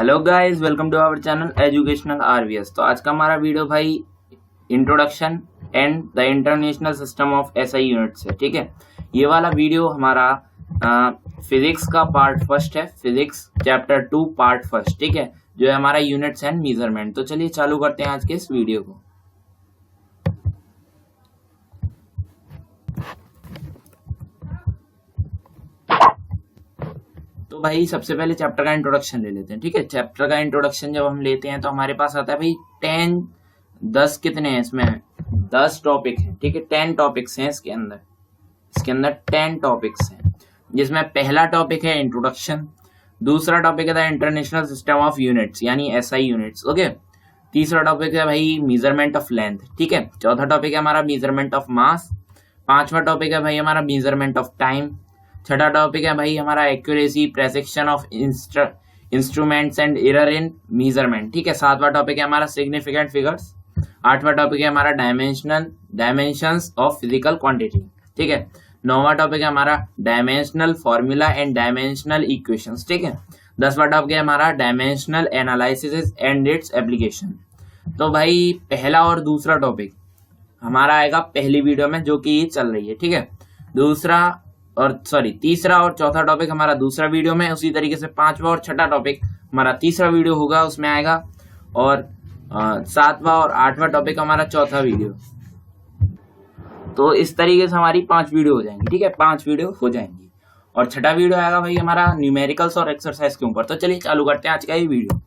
Hello guys, welcome to our channel educational RVS. तो आज का हमारा वीडियो भाई introduction and the international system of SI units है। ठीक है, ये वाला वीडियो हमारा फिजिक्स का पार्ट फर्स्ट है, फिजिक्स चैप्टर 2 पार्ट फर्स्ट। ठीक है, जो है हमारा यूनिट्स एंड मेजरमेंट। तो चलिए चालू करते हैं आज के इस वीडियो को। तो भाई सबसे पहले चैप्टर का इंट्रोडक्शन ले लेते हैं। ठीक है, चैप्टर का इंट्रोडक्शन जब हम लेते हैं तो हमारे पास आता है भाई 10 कितने हैं इसमें, 10 टॉपिक हैं। ठीक है, 10 टॉपिक्स हैं इसके अंदर 10 टॉपिक्स हैं, जिसमें पहला टॉपिक है इंट्रोडक्शन, दूसरा टॉपिक है the international system of units यानी एसआई यूनिट्स। ओके, तीसरा टॉपिक है भाई मेजरमेंट ऑफ लेंथ। ठीक है, चौथा टॉपिक है हमारा मेजरमेंट ऑफ मास, पांचवा टॉपिक है भाई हमारा मेजरमेंट ऑफ टाइम, छठा टॉपिक है भाई हमारा accuracy, precision of instruments and error in measurement. ठीक है, सातवां टॉपिक है हमारा सिग्निफिकेंट फिगर्स, आठवां टॉपिक है हमारा डायमेंशंस ऑफ फिजिकल क्वांटिटी। ठीक है, नौवां टॉपिक है हमारा dimensional formula and dimensional equations. ठीक है, 10वां टॉपिक है हमारा dimensional analysis and its application. तो भाई पहला और दूसरा टॉपिक हमारा आएगा पहली वीडियो में जो कि चल रही है। ठीक है, तीसरा और चौथा टॉपिक हमारा दूसरा वीडियो में, उसी तरीके से पांचवा और छठा टॉपिक हमारा तीसरा वीडियो होगा, उसमें आएगा, और सातवां और आठवां टॉपिक हमारा चौथा वीडियो। तो इस तरीके से हमारी 5 वीडियो हो जाएंगी। ठीक है, 5 वीडियो हो जाएंगी, और छठा वीडियो आएगा भाई हमारा न्यूमेरिकल्स और एक्सरसाइज के ऊपर। तो चलिए चालू करते हैं आज का ये वीडियो।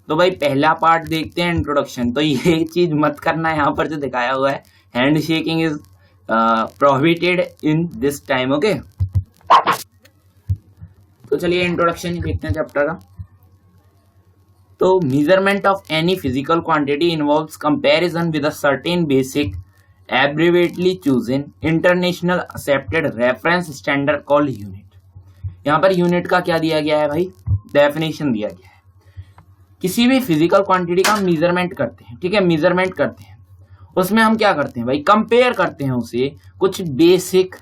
तो भाई पहला पार्ट देखते हैं इंट्रोडक्शन। तो ये चीज मत करना, यहाँ पर जो दिखाया हुआ है hand shaking is prohibited in this time. Okay, तो चलिए इंट्रोडक्शन ही देखते हैं चैप्टर का। तो measurement of any physical quantity involves comparison with a certain basic arbitrarily chosen international accepted reference standard called unit. यहाँ पर यूनिट का क्या दिया गया है भाई, डेफिनेशन दिया गया है। किसी भी फिजिकल क्वांटिटी का मेजरमेंट करते हैं। ठीक है, मेजरमेंट करते हैं, उसमें हम क्या करते हैं भाई, कंपेयर करते हैं उसे कुछ बेसिक,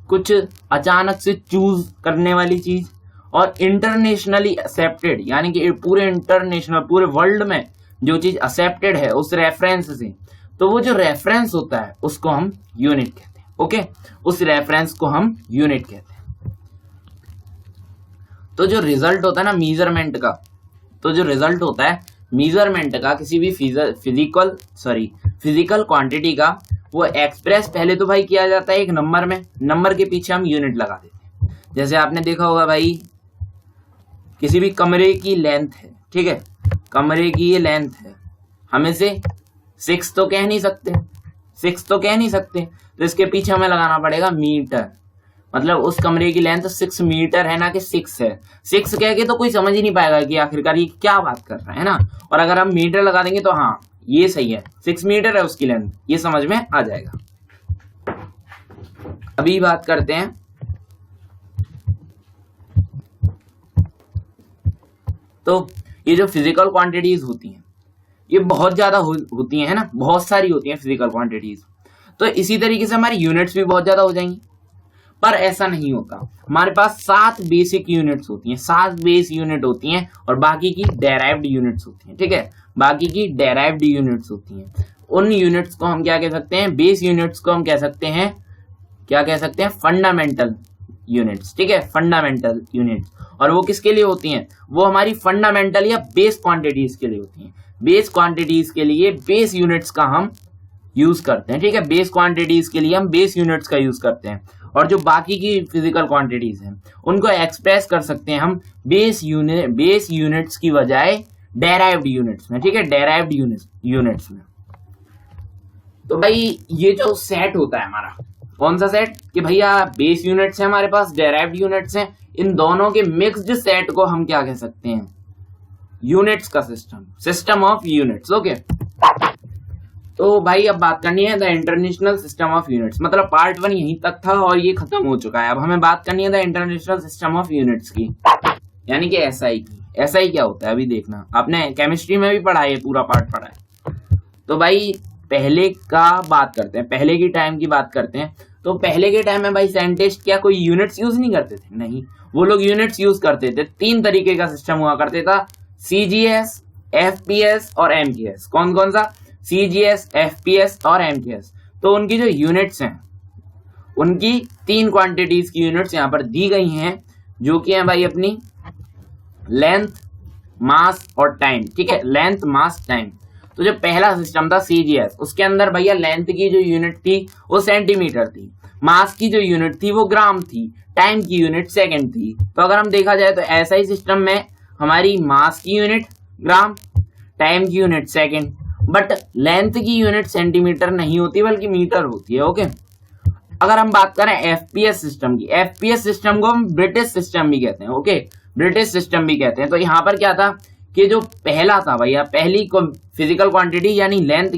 कुछ अचानक से चूज करने वाली चीज, और इंटरनेशनली एक्सेप्टेड यानी कि पूरे इंटरनेशनल, पूरे वर्ल्ड में जो चीज एक्सेप्टेड है उस रेफरेंस से। तो वो जो रेफरेंस होता है उसको हम यूनिट कहते हैं। ओके, उस रेफरेंस को हम यूनिट कहते हैं। तो जो रिजल्ट होता है ना मेजरमेंट का, तो जो रिजल्ट होता है मेजरमेंट का किसी भी फिजिकल क्वांटिटी का, वो एक्सप्रेस पहले तो भाई किया जाता है एक नंबर में, नंबर के पीछे हम यूनिट लगा देते हैं। जैसे आपने देखा होगा भाई, किसी भी कमरे की लेंथ है। ठीक है, कमरे की ये लेंथ है, हमें से 6 तो कह नहीं सकते, तो इसके पीछे हमें लगाना पड़ेगा मीटर। मतलब उस कमरे की लेंथ 6 मीटर है, ना कि 6 है। 6 कह के तो कोई समझ ही नहीं पाएगा कि आखिरकार ये क्या बात कर रहा है ना। और अगर हम मीटर लगा देंगे तो हाँ ये सही है, 6 मीटर है उसकी लेंथ, ये समझ में आ जाएगा। अभी बात करते हैं तो ये जो फिजिकल क्वांटिटीज होती हैं ये बहुत ज्यादा होती हैं, है ना, बहुत सारी होती हैं फिजिकल क्वांटिटीज। तो इसी तरीके से हमारी यूनिट्स भी बहुत ज्यादा हो जाएंगी, पर ऐसा नहीं होता। हमारे पास 7 बेसिक यूनिट्स होती हैं, 7 बेस यूनिट होती हैं, और बाकी की डेराइव्ड यूनिट्स होती हैं। ठीक है, बाकी की डेराइव्ड यूनिट्स होती हैं। उन यूनिट्स को हम क्या कह सकते हैं, बेस यूनिट्स को हम कह सकते हैं, क्या कह सकते हैं, फंडामेंटल यूनिट्स। ठीक है, फंडामेंटल यूनिट्स। और वो किसके लिए होती हैं, वो हमारी फंडामेंटल या बेस क्वांटिटीज के लिए होती हैं। बेस क्वांटिटीज के लिए बेस यूनिट्स का हम यूज करते हैं। ठीक है, बेस क्वांटिटीज के लिए हम बेस यूनिट्स का यूज करते हैं, और जो बाकी की फिजिकल क्वांटिटीज हैं उनको एक्सप्रेस कर सकते हैं हम बेस यूनिट्स की बजाय डेराइव्ड यूनिट्स में। ठीक है, डेराइव्ड यूनिट्स में। तो भाई ये जो सेट होता है हमारा, कौन सा सेट, कि भैया बेस यूनिट्स है हमारे पास, डेराइव्ड यूनिट्स हैं, इन दोनों के मिक्स्ड सेट को हम क्या कह सकते हैं, यूनिट्स का सिस्टम ऑफ यूनिट्स। ओके, तो भाई अब बात करनी है the international system of units. मतलब पार्ट 1 यहीं तक था और ये खत्म हो चुका है। अब हमें बात करनी है the international system of units की, यानी कि एसआई की। एसआई क्या होता है अभी देखना, आपने केमिस्ट्री में भी पढ़ा है, पूरा पार्ट पढ़ा है। तो भाई पहले का बात करते हैं, पहले की टाइम की बात करते हैं। तो पहले के टाइम में भाई साइंटिस्ट क्या कोई यूनिट्स यूज नहीं करते थे? नहीं, वो लोग यूनिट्स यूज करते थे। 3 तरीके का सिस्टम हुआ करते था, सीजीएस, एफपीएस और एमकेएस। कौन कौन सा? सीजीएस, एफपीएस और एमकेएस। तो उनकी जो यूनिट्स हैं, उनकी 3 क्वांटिटीज की यूनिट्स यहाँ पर दी गई हैं, जो कि है भाई अपनी लेंथ, मास और टाइम। ठीक है, लेंथ, मास, टाइम। तो जो पहला सिस्टम था सीजीएस, उसके अंदर भैया लेंथ की जो यूनिट थी वो सेंटीमीटर थी, मास की जो यूनिट थी वो ग्राम थी, टाइम की यूनिट सेकंड थी। तो अगर हम देखा जाए तो ऐसा ही सिस्टम में हमारी मास की यूनिट ग्राम, टाइम की यूनिट सेकंड, बट लेंथ की यूनिट सेंटीमीटर नहीं होती बल्कि मीटर होती है। ओके, अगर हम बात करें एफपीएस सिस्टम की, एफपीएस सिस्टम को हम ब्रिटिश सिस्टम भी कहते हैं। ओके, ब्रिटिश सिस्टम भी कहते हैं। तो यहाँ पर क्या था कि जो पहला था भैया, पहली फिजिकल क्वांटिटी यानी लेंथ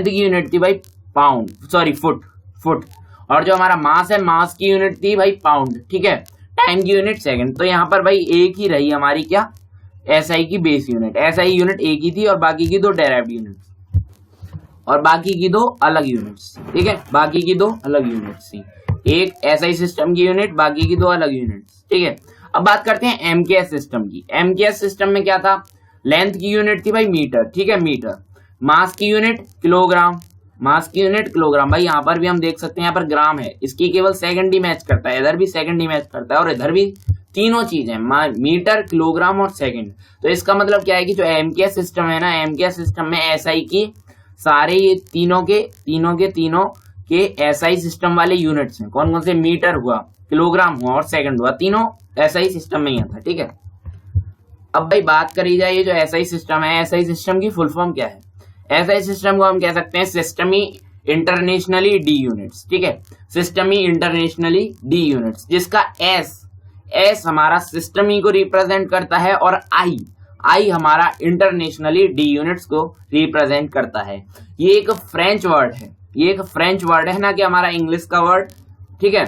की यूनिट थी भाई पाउंड, सॉरी फुट। और जो हमारा मास है, मास की यूनिट थी भाई पाउंड। ठीक है, टाइम की यूनिट सेकंड। तो यहाँ पर भाई एक ही रही हमारी क्या, एसआई की बेस यूनिट। एसआई यूनिट एक ही थी और बाकी की 2 डेराइव्ड यूनिट्स और बाकी की 2 अलग यूनिट्स। ठीक है, बाकी की 2 अलग यूनिट्स थी, एक एसआई सिस्टम की यूनिट, बाकी की 2 अलग यूनिट्स। ठीक है, अब बात करते हैं एमकेएस सिस्टम की। एमकेएस सिस्टम में क्या था, लेंथ की यूनिट थी भाई मीटर। ठीक है, मीटर। मास की यूनिट किलोग्राम, मास की यूनिट किलोग्राम। भाई यहाँ पर भी हम देख सकते हैं, यहाँ पर ग्राम है, इसकी केवल सेकंड ही मैच करता है, इधर भी सेकंड ही मैच करता है और इधर भी तीनों चीज है, मीटर, किलोग्राम और सेकंड। तो इसका मतलब क्या है कि जो एमकेएस सिस्टम है ना, एमकेएस सिस्टम में एसआई की सारे ये तीनों के एसआई सिस्टम वाले यूनिट्स हैं। कौन कौन से? मीटर हुआ, किलोग्राम हुआ और सेकंड हुआ, तीनों एसआई सिस्टम में ही आता। ठीक है, अब भाई बात करी जाए ये जो एसआई सिस्टम है, एसआई सिस्टम की फुल फॉर्म क्या है? एसआई सिस्टम को हम कह सकते हैं सिस्टमी इंटरनेशनली डी यूनिट्स। ठीक है, सिस्टमी इंटरनेशनली डी यूनिट्स, जिसका एस हमारा सिस्टमी को रिप्रेजेंट करता है और आई हमारा इंटरनेशनली डी यूनिट्स को रिप्रेजेंट करता है। ये एक फ्रेंच वर्ड है, ना कि हमारा इंग्लिश का वर्ड। ठीक है,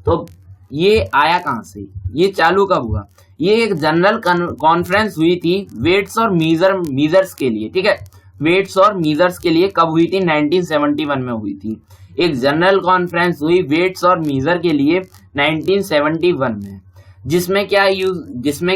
तो ये आया कहां से, ये चालू कब हुआ? ये एक जनरल कॉन्फ्रेंस हुई थी वेट्स और मीजर्स के लिए। ठीक है, वेट्स और मीजर्स के लिए कब हुई थी? 1971 में हुई थी। एक जनरल कॉन्फ्रेंस हुई वेट्स और मीजर के लिए 1971 में, जिसमें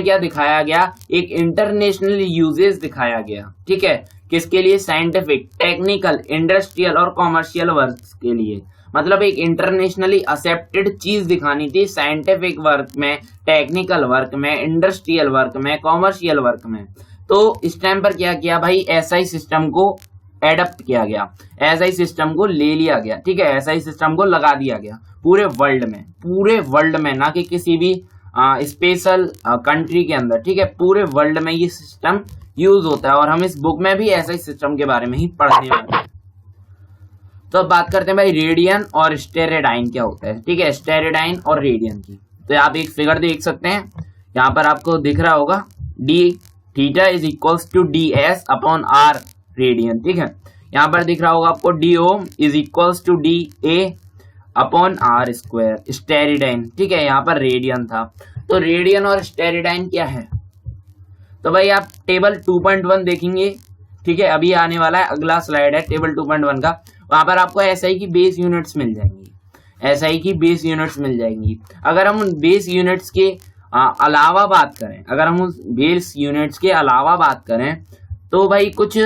क्या दिखाया गया? एक इंटरनेशनल यूजेज दिखाया गया। ठीक है, किसके लिए? साइंटिफिक, टेक्निकल, इंडस्ट्रियल और कॉमर्शियल वर्क के लिए। मतलब एक इंटरनेशनली एक्सेप्टेड चीज दिखानी थी साइंटिफिक वर्क में, टेक्निकल वर्क में, इंडस्ट्रियल वर्क में, कॉमर्शियल वर्क में। तो इस टाइम पर क्या किया भाई, एसआई सिस्टम को एडप्ट किया गया, एसआई सिस्टम को ले लिया गया। ठीक है, एसआई सिस्टम को लगा दिया गया पूरे वर्ल्ड में, ना कि किसी भी स्पेशल कंट्री के अंदर। ठीक है, पूरे वर्ल्ड में ये सिस्टम यूज होता है और हम इस बुक में भी एसआई सिस्टम के बारे में ही पढ़ने वाले हैं। तो अब बात करते हैं भाई रेडियन और स्टेरेडाइन क्या होता है। ठीक है, स्टेरेडाइन और रेडियन की। तो आप एक फिगर देख सकते हैं, यहाँ पर आपको दिख रहा होगा D theta is equals to D S upon R radian. ठीक है, यहाँ पर दिख रहा होगा आपको D omega is equals to D A upon R square steradian. ठीक है, यहाँ पर रेडियन था। तो रेडियन और स्टेरेडाइन क्या है? तो भाई आप टेबल 2.1 देखेंगे। ठीक है, अभी आने वाला है, अगला स्लाइड है टेबल 2.1 का, वहां पर आपको एसआई की बेस यूनिट्स मिल जाएंगी, एसआई की बेस यूनिट्स मिल जाएंगी। अगर हम उन बेस यूनिट्स के अलावा बात करें, अगर हम उस बेस यूनिट्स के अलावा बात करें तो भाई कुछ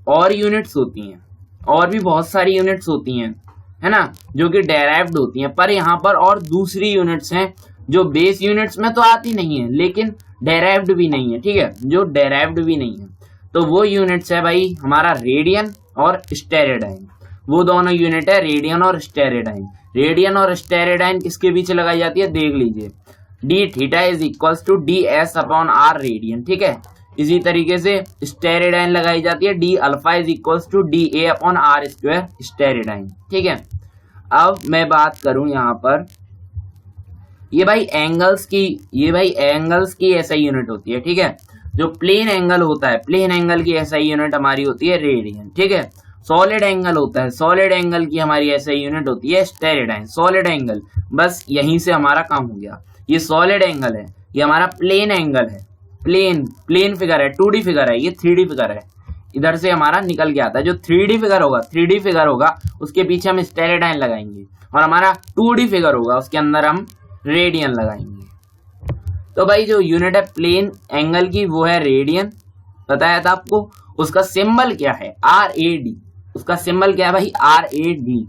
और यूनिट्स होती हैं, और भी बहुत सारी यूनिट्स होती हैं, है ना, जो कि डेराइव्ड होती हैं। पर यहाँ पर और दूसरी यूनिट्स हैं जो बेस यूनिट्स में तो आती नहीं है लेकिन डेराइव्ड भी नहीं है। ठीक है, जो डेराइव्ड भी नहीं है, तो वो यूनिट्स है भाई हमारा रेडियन और स्टेरेडाइन। वो दोनों यूनिट है रेडियन और स्टेरेडाइन। रेडियन और स्टेरेडाइन किसके पीछे लगाई जाती है? देख लीजिए, D theta is equals to D S upon R radian. ठीक है, इसी तरीके से स्टेरेडाइन लगाई जाती है D alpha is equals to D A upon R square steradian. ठीक है, अब मैं बात करूं यहाँ पर, ये भाई एंगल्स की एसआई यूनिट होती है। ठीक है, जो प्लेन एंगल होता है, प्लेन एंगल की एसआई यूनिट हमारी होती है रेडियन। ठीक है, सॉलिड एंगल होता है, सॉलिड एंगल की हमारी एसआई यूनिट होती है स्टेरेडाइन। सॉलिड एंगल, बस यहीं से हमारा काम हो गया। ये सॉलिड एंगल है, ये हमारा प्लेन एंगल है, प्लेन फिगर है, 2D फिगर है, ये 3D फिगर है। इधर से हमारा निकल के आता है। जो 3D फिगर होगा उसके पीछे हम स्टेरेडाइन लगाएंगे, और हमारा 2D फिगर होगा उसके अंदर हम रेडियन लगाएंगे। तो भाई जो यूनिट है प्लेन एंगल की वो है रेडियन, बताया था आपको। उसका सिंबल क्या है? RAD। उसका सिंबल क्या है भाई? RAD।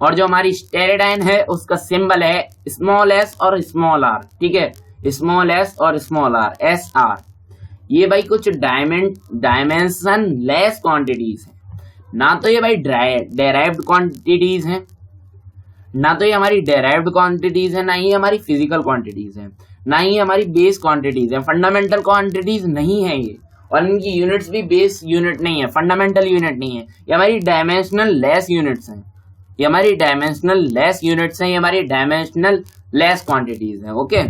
और जो हमारी स्टेरेडाइन है उसका सिंबल है स्मॉल s और स्मॉल r, ठीक है, स्मॉल s और स्मॉल r, SR। ये भाई कुछ डायमेंशन लेस क्वांटिटीज हैं, ना तो ये भाई डेराइव्ड क्वांटिटीज हैं, ना तो ये हमारी डेराइव्ड क्वांटिटीज है, ना ही हमारी फिजिकल क्वांटिटीज है, ना ही हमारी बेस क्वांटिटीज है, फंडामेंटल क्वांटिटीज नहीं है ये, और इनकी यूनिट्स भी बेस यूनिट नहीं है, फंडामेंटल यूनिट नहीं है, ये हमारी डायमेंशनल लेस यूनिट्स हैं, ये हमारी डायमेंशनल लेस यूनिट्स हैं, ये हमारी डायमेंशनल लेस क्वांटिटीज हैं। ओके,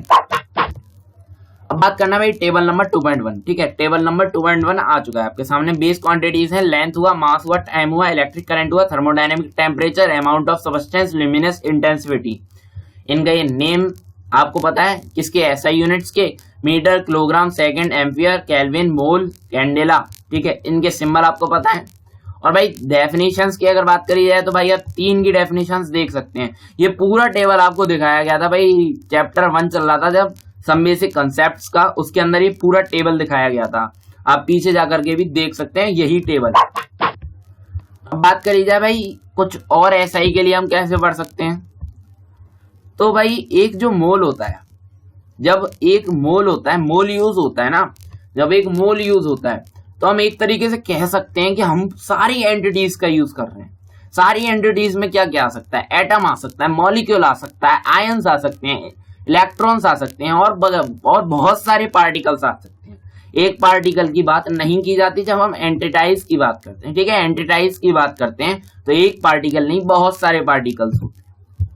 अब बात करना भाई टेबल नंबर 2.1, ठीक है। टेबल नंबर 2.1 आ चुका है आपके सामने। बेस क्वांटिटीज हैं, लेंथ हुआ, मास हुआ, टाइम हुआ, इलेक्ट्रिक करंट हुआ, thermodynamic temperature, amount of substance, luminous intensity. इनका ये नेम आपको पता है किसके? SI यूनिट्स के, metre, kilogram, second, ampere, kelvin, mole, candela, ठीक है। इनके सिंबल आपको पता है। और भाई डेफिनेशंस की अगर बात करी जाए तो भाई आप 3 की डेफिनेशंस देख सकते हैं। ये पूरा टेबल आपको दिखाया गया था भाई, चैप्टर 1 चल रहा था जब सम बेसिक कंसेप्ट्स का, उसके अंदर ये पूरा टेबल दिखाया गया था। आप पीछे जाकर के भी देख सकते हैं यही टेबल। अब बात करी जाए भाई कुछ और SI के लिए हम कैसे पढ़ सकते हैं, तो भाई एक जो मोल होता है, जब एक मोल होता है, मोल यूज होता है ना, जब एक मोल यूज होता है तो हम एक तरीके से कह सकते हैं कि हम सारी एंटिटीज का यूज कर रहे हैं। सारी एंटिटीज में क्या क्या आ सकता है? एटम आ सकता है, मॉलिक्यूल आ सकता है, आयंस आ सकते हैं, इलेक्ट्रॉन्स आ सकते हैं, और बहुत सारे पार्टिकल्स आ सकते हैं। एक पार्टिकल की बात नहीं की जाती जब हम एंटिटाइज की बात करते हैं, ठीक है। एंटिटाइज की बात करते हैं तो एक पार्टिकल नहीं, बहुत सारे पार्टिकल्स होते हैं।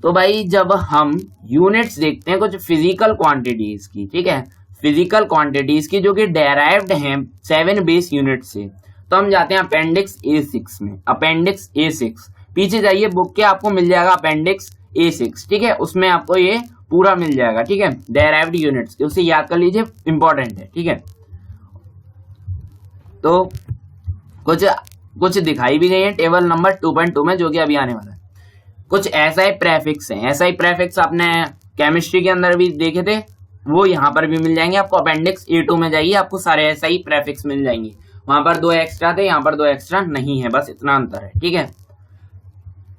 तो भाई जब हम यूनिट्स देखते हैं कुछ फिजिकल क्वांटिटीज की, ठीक है, फिजिकल क्वांटिटीज की जो कि डेराइव्ड हैं 7 बेस यूनिट से, तो हम जाते हैं अपेंडिक्स A6 में। अपेंडिक्स A6 पीछे जाइए बुक के, आपको मिल जाएगा अपेंडिक्स A6, ठीक है। उसमें आपको ये पूरा मिल जाएगा, ठीक है, डेराइव्ड यूनिट्स, उसे याद कर लीजिए, इंपॉर्टेंट है, ठीक है। तो कुछ दिखाई भी गई है टेबल नंबर 2.2 में, जो कि अभी आने वाला है। कुछ SI प्रेफिक्स हैं। SI प्रेफिक्स आपने केमिस्ट्री के अंदर भी देखे थे, वो यहाँ पर भी मिल जाएंगे आपको। अपेंडिक्स A2 में जाइए, आपको सारे SI प्रेफिक्स मिल जाएंगे। वहां पर 2 एक्स्ट्रा थे, यहाँ पर 2 एक्स्ट्रा नहीं है, बस इतना अंतर है, ठीक है।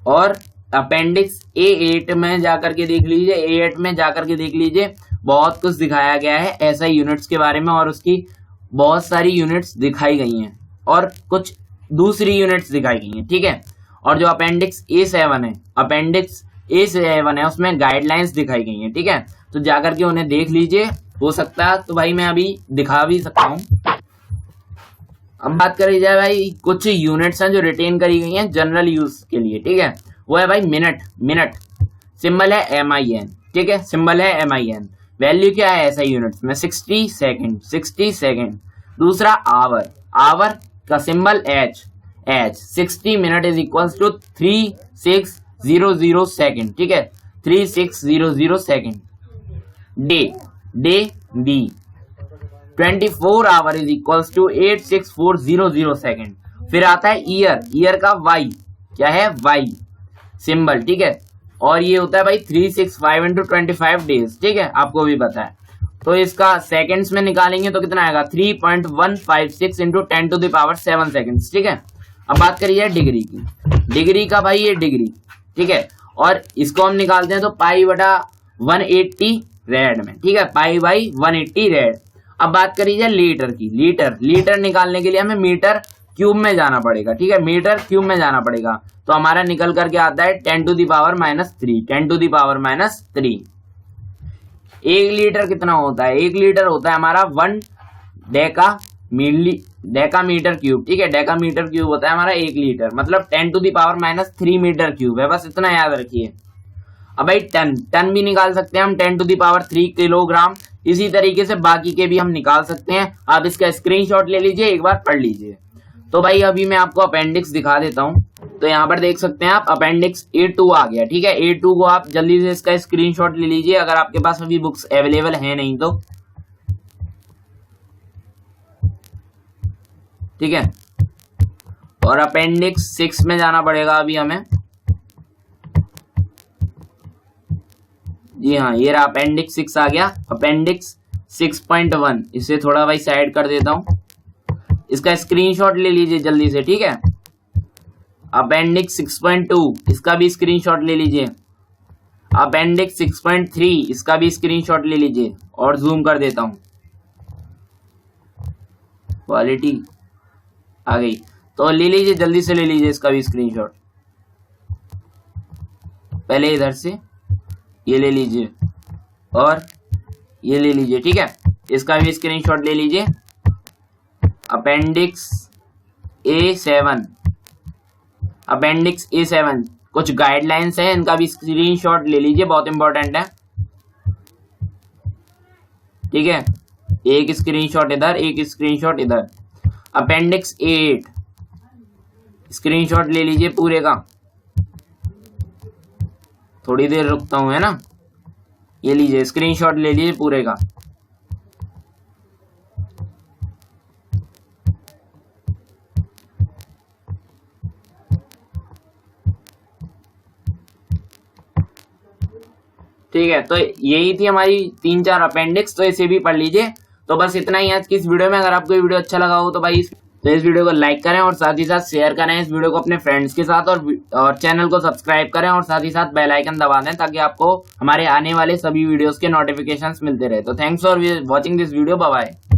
और अपेंडिक्स A8 में जाकर के देख लीजिए, A8 में जाकर के देख लीजिए, बहुत कुछ दिखाया गया है SI यूनिट्स के बारे में, और उसकी बहुत सारी यूनिट्स दिखाई गई हैं और कुछ दूसरी यूनिट्स दिखाई गई हैं, ठीक है। और जो अपेंडिक्स A7 है, अपेंडिक्स A7 है, उसमें गाइडलाइंस दिखाई गई हैं, ठीक है। तो जाकर के उन्हें देख लीजिए, हो सकता है तो भाई मैं अभी दिखा भी सकता हूँ। अब बात करी जाए भाई कुछ यूनिट्स हैं जो रिटेन करी गई हैं जनरल यूज के लिए, ठीक है। वो है भाई मिनट, सिंबल है MIN, ठीक है, सिंबल है MIN। वैल्यू क्या है SI यूनिट्स में? 60 सेकेंड। दूसरा आवर का symbol H, 60 minute is equal to 3600 second, ठीक है, 3600 second. Day D, 24 hour is equal to 86400 second. फिर आता है ईयर का Y, क्या है? Y सिंबल, ठीक है। और ये होता है भाई 365 इंटू 25 डेज, ठीक है, आपको भी पता है। तो इसका सेकेंड्स में निकालेंगे तो कितना आएगा? 3.156 into 10 to the power 7 seconds, ठीक है। अब बात करिए डिग्री की, डिग्री का भाई ये डिग्री, ठीक है, और इसको हम निकालते हैं तो पाई बटा 180 रेड में, ठीक है, पाई बाई 180 रेड। अब बात करिए लीटर की, लीटर निकालने के लिए हमें मीटर क्यूब में जाना पड़ेगा, ठीक है, मीटर क्यूब में जाना पड़ेगा। तो हमारा निकल करके आता है 10 to the power -3, 10 to the power -3। 1 litre कितना होता है? 1 लीटर होता है हमारा 1 डेकामीटर क्यूब, ठीक है, डेकामीटर क्यूब होता है हमारा 1 लीटर, मतलब 10 to the power -3 metre cube है, बस इतना याद रखिए। अब भाई टन भी निकाल सकते हैं हम, 10 टू द पावर 3 किलोग्राम। इसी तरीके से बाकी के भी हम निकाल सकते हैं। आप इसका स्क्रीनशॉट ले लीजिए, एक बार पढ़ लीजिए। तो भाई अभी मैं आपको अपेंडिक्स दिखा देता हूं। तो यहाँ पर देख सकते हैं आप, अपेंडिक्स A2 आ गया, ठीक है। A2 को आप जल्दी से इसका स्क्रीनशॉट ले लीजिए, अगर आपके पास अभी बुक्स अवेलेबल है नहीं तो। ठीक है। और अपेंडिक्स 6 में जाना पड़ेगा अभी हमें। जी हाँ, ये रहा अपेंडिक्स 6 आ गया। अपेंडिक्स 6.1 इसे थोड़ा भाई साइड कर देता हूं, इसका स्क्रीनशॉट ले लीजिए जल्दी से, ठीक है। अपेंडिक्स 6.2 इसका भी स्क्रीनशॉट ले लीजिए। अपेंडिक्स 6.3 इसका भी स्क्रीनशॉट ले लीजिए, और जूम कर देता हूं, क्वालिटी आ गई। तो ले लीजिए, जल्दी से ले लीजिए इसका भी स्क्रीनशॉट। पहले इधर से ये ले लीजिए और ये ले लीजिए, ठीक है। इसका भी स्क्रीनशॉट ले लीजिए। अपेंडिक्स A7, अपेंडिक्स A7 कुछ गाइडलाइंस है, इनका भी स्क्रीनशॉट ले लीजिए, बहुत इंपॉर्टेंट है, ठीक है। एक स्क्रीनशॉट इधर, एक स्क्रीनशॉट इधर। अपेंडिक्स A8 स्क्रीनशॉट ले लीजिए पूरे का। थोड़ी देर रुकता हूं, है ना। ये लीजिए, स्क्रीनशॉट ले लीजिए पूरे का। ठीक है, तो यही थी हमारी 3-4 अपेंडिक्स, तो इसे भी पढ़ लीजिए। तो बस इतना ही आज की इस वीडियो में। अगर आपको ये वीडियो अच्छा लगा हो तो भाई इस वीडियो को लाइक करें और साथ ही साथ शेयर करें इस वीडियो को अपने फ्रेंड्स के साथ, और चैनल को सब्सक्राइब करें और साथ ही साथ बेल आइकन दबा दें, ताकि आपको हमारे आने वाले सभी वीडियोस के नोटिफिकेशंस मिलते रहे। तो thanks for watching this video, bye bye.